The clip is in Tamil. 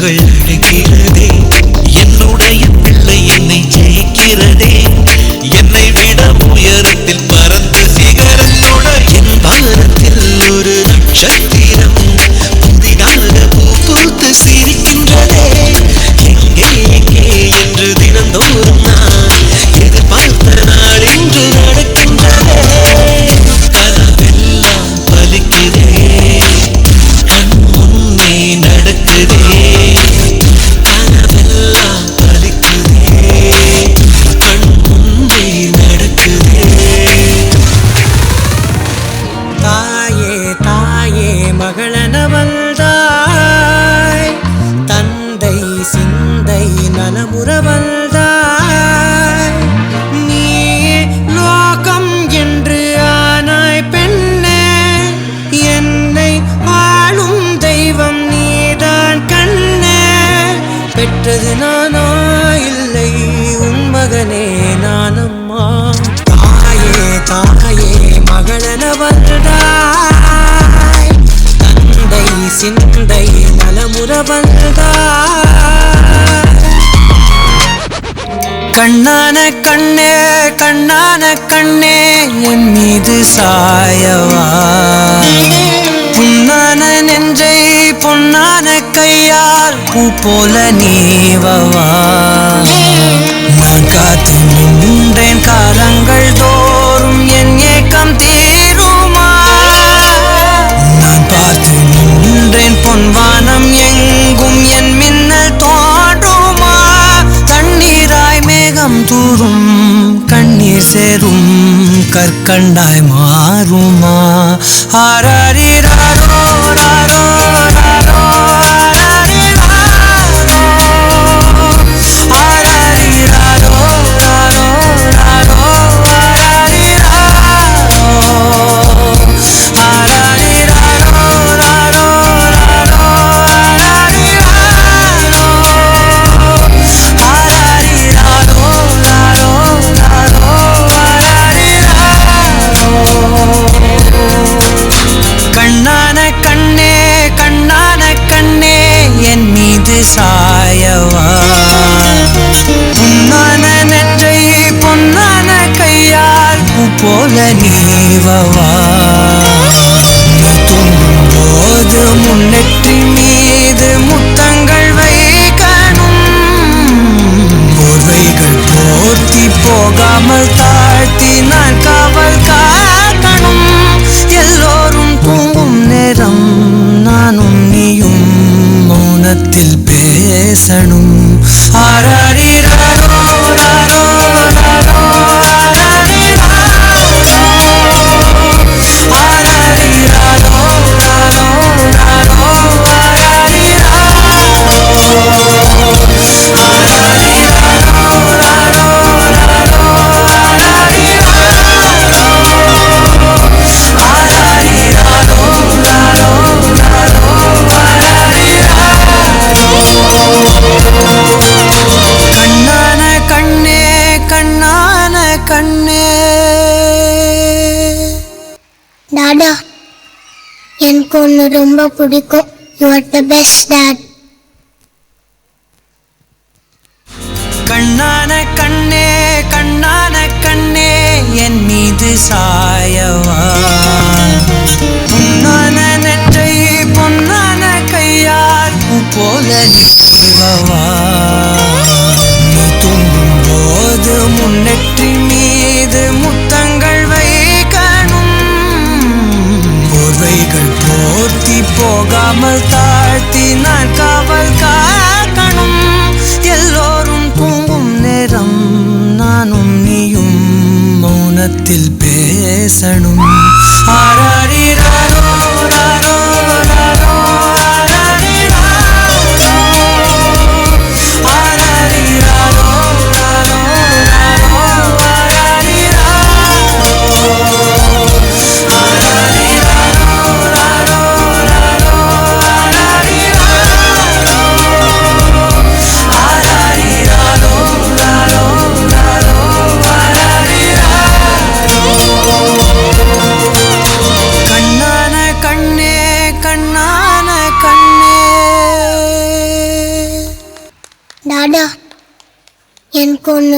கரங்கள் அழைக்கிறதே, என்னுடைய பிள்ளை என்னை ஜெயிக்கிறதே, என்னை விட உயரத்தில் பறந்து சிகரத்தோட என் பாரத்தில் ஒரு நட்சத்திரம் புதிதாக பூ பூத்து சிரிக்கின்றதே. எங்கே எங்கே என்று தினந்தோறும் நான் எதிர்பார்த்த நாள் இன்று நடக்கின்றதே. கனவெல்லாம் பலிக்குதே, கண் முன்னே நடக்குதே. கனவெல்லாம் பலிக்குதே, கண் முன்னே நடக்குதே. தாயே தாயே மகளனவள்தாய், தந்தை சிந்தை நலமுறவள்தாய். நீயே லோகம் என்று ஆனாய் பெண்ணே, என்னை ஆளும் தெய்வம் நீதான் கண்ணே. பெற்றது நானா இல்லை உன் மகனே நானம்மா. தாயே தாயே மகளனவள்தாய், தந்தை சிந்தை நலமுறவள்தாய். கண்ணான கண்ணே கண்ணான கண்ணே என் மீது சாயவா, புண்ணான நெஞ்சை பொன்னான கையால் பூ போல நீவவா. நான் காத்து நின்றேன் காலங்கள் தோறும் என் ஏக்கம் தீருமா. நான் பார்த்து நின்றேன் பொன்வானம் எங்கும் என் மின்னல் தோன்றுமா. தண்ணீராய் மேகம் தூரும் கண்ணீர் சேரும் கற்கண்டாய் மாறுமா. ஆராரிராரோ ராரோ ராரோ ஆராரிராரோ ராரோ ராரோ ஆராரிராரோ ராரோ ராரோ ஆராரிராரோ ராரோ ராரோ கண்ணான கண்ணே கண்ணான கண்ணே என் மீது சாயவா, புண்ணான நெஞ்சை பொன்னான கையால் பூ போல நீவவா. நீ தூங்கும் போது முன்னெற்றி மீது முத்தங்கள் வைக்கணும், போர்வைகள் போர்த்தி போகாமல் தாழ்த்தி நான் காவல் காக்கணும். எல்லோரும் தூங்கும் நேரம் நானும் நீயும் மௌனத்தில் பேசணும். ஆராரிராரோ ராரோ ராரோ ஆராரிராரோ ராரோ ராரோ கண்ணான கண்ணே கண்ணான கண்ணே. டாடா, எனக்கு ஒன்று ரொம்ப பிடிக்கும். You are the best dot. கண்ணான கண்ணே கண்ணான கண்ணே என் மீது சாயவா, பொன்னான நெஞ்சை பொன்னான கையால் பூ போல நீவவா. நீ தூங்கும் போது முன்னெற்றி மீது முத்தங்கள் வைக்கணும், போர்வைகள் போர்த்தி போகாமல் தாழ்த்தி நான் காவல் காக்கணும். எல்லோரும் தூங்கும் நேரம் நானும் நீயும் மௌனத்தில் பேசணும். ஆராரிராரோ ராரோ ராரோ ஆராரிராரோ ராரோ ராரோ ஆராரிராரோ டாடா